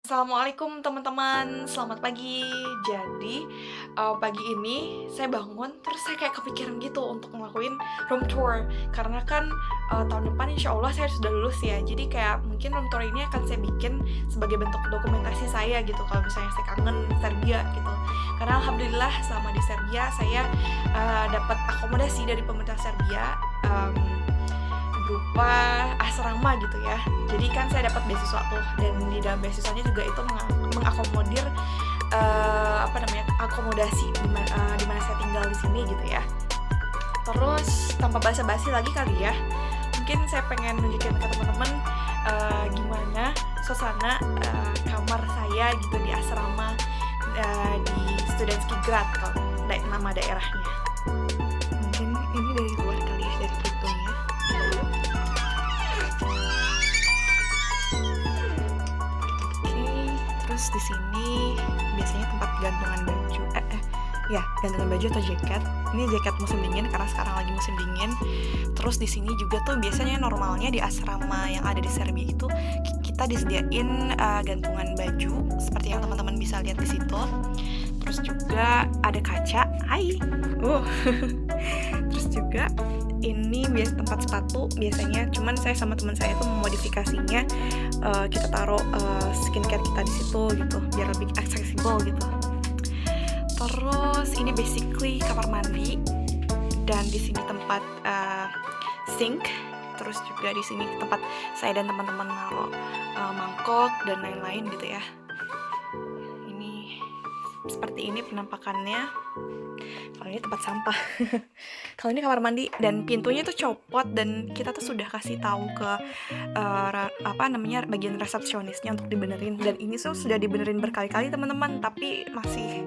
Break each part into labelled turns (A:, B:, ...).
A: Assalamualaikum teman-teman, selamat pagi. Jadi, pagi ini saya bangun, terus saya kayak kepikiran gitu untuk ngelakuin room tour. Karena kan, tahun depan insya Allah saya sudah lulus ya, jadi kayak mungkin room tour ini akan saya bikin sebagai bentuk dokumentasi saya gitu, kalau misalnya saya kangen Serbia gitu. Karena alhamdulillah selama di Serbia saya, dapat akomodasi dari pemerintah Serbia, berupa asrama gitu ya. Jadi kan saya dapat beasiswa tuh, dan di dalam beasiswanya juga itu mengakomodir akomodasi di mana saya tinggal di sini gitu ya. Terus tanpa basa-basi lagi kali ya, mungkin saya pengen nunjukin ke teman-teman gimana suasana kamar saya gitu di asrama di Studenski Grad kalau nama daerahnya. Mungkin ini dari luar kali ya, dari pintunya. Terus di sini biasanya tempat gantungan baju, gantungan baju atau jaket. Ini jaket musim dingin karena sekarang lagi musim dingin. Terus di sini juga tuh biasanya normalnya di asrama yang ada di Serbia itu kita disediain gantungan baju seperti yang teman-teman bisa lihat di situ. Terus juga ada kaca. Hai. Terus juga ini tempat sepatu biasanya, cuman saya sama teman saya tuh memodifikasinya, kita taruh skincare kita di situ gitu biar lebih accessible gitu. Terus ini basically kamar mandi, dan di sini tempat sink. Terus juga di sini tempat saya dan teman-teman naruh mangkok dan lain-lain gitu ya. Ini seperti ini penampakannya. Kalau ini tempat sampah. Kalau ini kamar mandi, dan pintunya tuh copot, dan kita tuh sudah kasih tahu ke bagian resepsionisnya untuk dibenerin, dan ini tuh sudah dibenerin berkali-kali teman-teman, tapi masih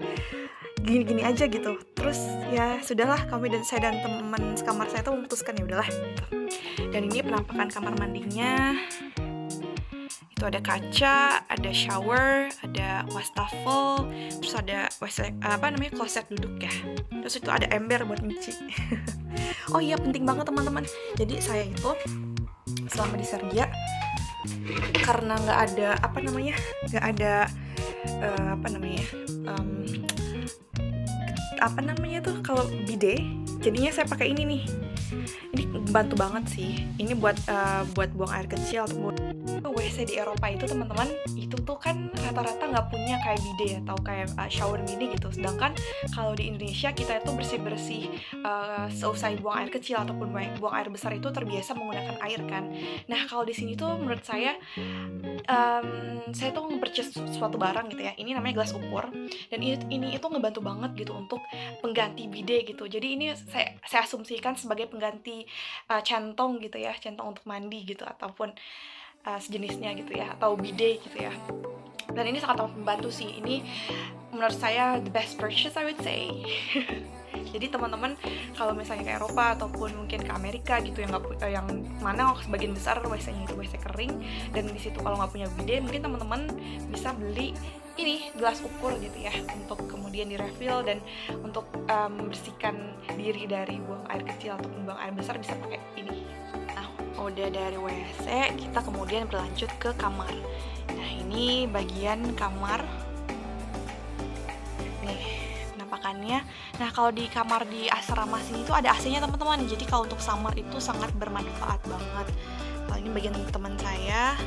A: gini-gini aja gitu. Terus ya sudahlah, saya dan teman sekamar saya tuh memutuskan ya udahlah gitu. Dan ini penampakan kamar mandinya. Itu ada kaca, ada shower, ada wastafel, terus ada kloset duduk ya. Terus itu ada ember buat nyuci. Oh iya, penting banget teman-teman. Jadi saya itu selama di Serbia, karena nggak ada kalau bidet, jadinya saya pakai ini nih. Ini bantu banget sih. Ini buat buang air kecil atau buat WC di Eropa itu teman-teman, itu tuh kan rata-rata nggak punya kayak bidet atau kayak shower mini gitu. Sedangkan kalau di Indonesia kita itu bersih-bersih seusai buang air kecil ataupun buang air besar itu terbiasa menggunakan air kan. Nah kalau di sini tuh menurut saya tuh nge-purchase suatu barang gitu ya. Ini namanya gelas ukur, dan ini itu ngebantu banget gitu untuk pengganti bidet gitu. Jadi ini saya asumsikan sebagai pengganti centong gitu ya, centong untuk mandi gitu ataupun sejenisnya gitu ya, atau bidet gitu ya. Dan ini sangat membantu sih. Ini menurut saya the best purchase I would say. Jadi teman-teman kalau misalnya ke Eropa ataupun mungkin ke Amerika gitu yang mana sebagian besar WC-nya itu WC kering, dan di situ kalau nggak punya bidet, mungkin teman-teman bisa beli ini gelas ukur gitu ya, untuk kemudian direfill dan untuk membersihkan diri dari buang air kecil ataupun buang air besar bisa pakai ini. Nah, udah dari WC kita kemudian berlanjut ke kamar. Nah, ini bagian kamar. Nih, penampakannya. Nah, kalau di kamar di asrama sini itu ada AC-nya teman-teman. Jadi kalau untuk summer itu sangat bermanfaat banget. Kalau ini bagian teman saya.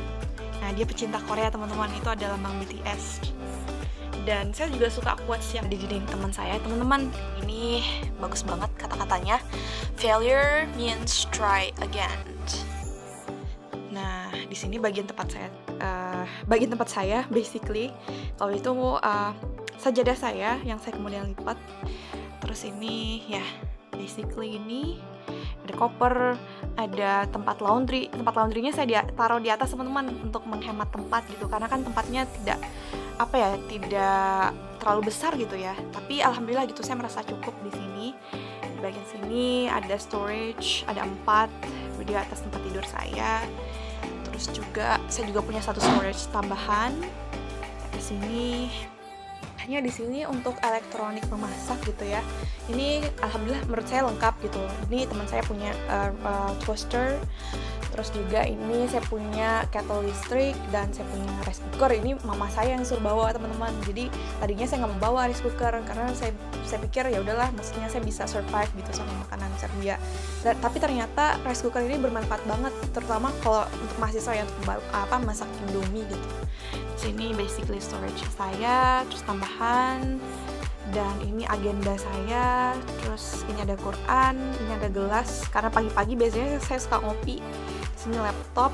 A: Nah, dia pecinta Korea teman-teman. Itu ada lambang BTS. Dan saya juga suka quotes yang dijadiin teman saya. Teman-teman, ini bagus banget kata-katanya. Failure means try again. Nah, di sini bagian tempat saya basically. Kalau itu sajadah saya yang saya kemudian lipat. Terus ini ya basically ini ada koper, ada tempat laundry. Tempat laundrynya saya taruh di atas teman-teman untuk menghemat tempat gitu, karena kan tempatnya tidak terlalu besar gitu ya. Tapi alhamdulillah gitu saya merasa cukup di sini. Di bagian sini ada storage, ada 4 di atas tempat tidur saya. Terus juga saya juga punya satu storage tambahan di sini. Hanya di sini untuk elektronik memasak gitu ya. Ini alhamdulillah menurut saya lengkap gitu. Ini teman saya punya toaster, Terus juga ini saya punya kettle listrik dan saya punya rice cooker. Ini mama saya yang suruh bawa, teman-teman. Jadi tadinya saya nggak mau bawa rice cooker karena saya pikir ya udahlah, maksudnya saya bisa survive gitu sama makanan Serbia. Tapi ternyata rice cooker ini bermanfaat banget, terutama kalau untuk mahasiswa yang untuk masak Indomie gitu. Sini basically storage saya, terus tambahan, dan ini agenda saya, terus ini ada Quran, ini ada gelas karena pagi-pagi biasanya saya suka ngopi. Sini laptop,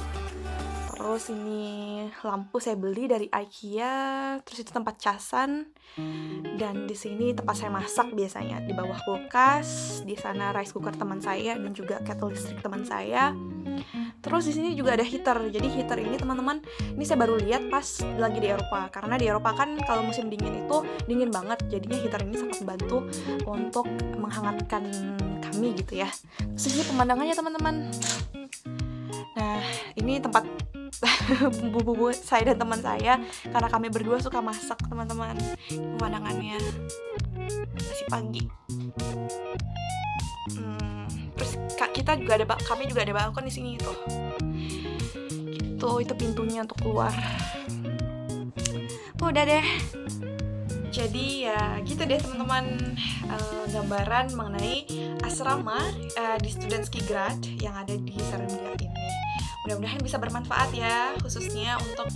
A: terus ini lampu saya beli dari IKEA, terus itu tempat casan, dan di sini tempat saya masak biasanya, di bawah kulkas, di sana rice cooker teman saya dan juga kettle listrik teman saya. Terus di sini juga ada heater. Jadi heater ini teman-teman, ini saya baru lihat pas lagi di Eropa. Karena di Eropa kan kalau musim dingin itu dingin banget. Jadinya heater ini sangat membantu untuk menghangatkan kami gitu ya. Terus ini pemandangannya teman-teman. Nah, ini tempat bumbu-bumbu saya dan teman saya karena kami berdua suka masak, teman-teman. Pemandangannya masih pagi. Terus kami juga ada balkon di sini tuh. Itu pintunya untuk keluar. Udah deh. Jadi ya gitu deh teman-teman, gambaran mengenai asrama di Studentski Grad yang ada di Serbia ini. Mudah-mudahan bisa bermanfaat ya, khususnya untuk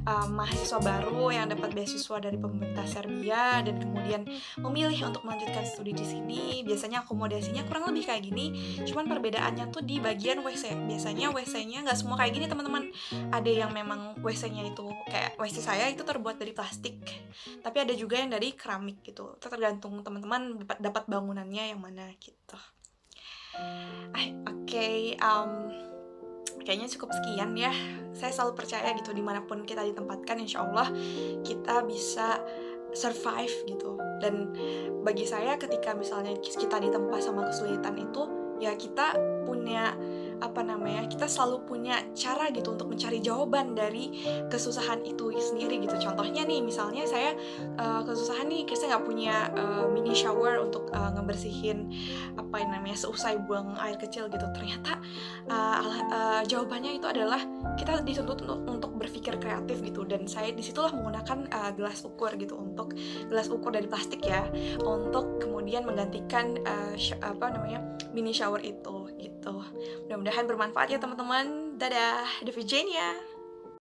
A: mahasiswa baru yang dapat beasiswa dari pemerintah Serbia dan kemudian memilih untuk melanjutkan studi di sini. Biasanya akomodasinya kurang lebih kayak gini, cuman perbedaannya tuh di bagian WC. Biasanya WC-nya nggak semua kayak gini teman-teman. Ada yang memang WC-nya itu kayak WC saya itu terbuat dari plastik, tapi ada juga yang dari keramik gitu. Tergantung teman-teman dapat bangunannya yang mana gitu. Oke, kayaknya cukup sekian ya. Saya selalu percaya gitu, dimanapun kita ditempatkan insya Allah kita bisa survive gitu. Dan bagi saya ketika misalnya kita ditempa sama kesulitan itu, ya kita punya kita selalu punya cara gitu untuk mencari jawaban dari kesusahan itu sendiri gitu. Contohnya nih, misalnya saya kesusahan nih, saya nggak punya mini shower untuk ngebersihin seusai buang air kecil gitu. Ternyata jawabannya itu adalah kita dituntut untuk berpikir kreatif gitu. Dan saya disitulah menggunakan gelas ukur gitu, untuk gelas ukur dari plastik ya, untuk kemudian menggantikan mini shower itu gitu. Mudah-mudahan bermanfaat ya teman-teman. Dadah, The Virginia.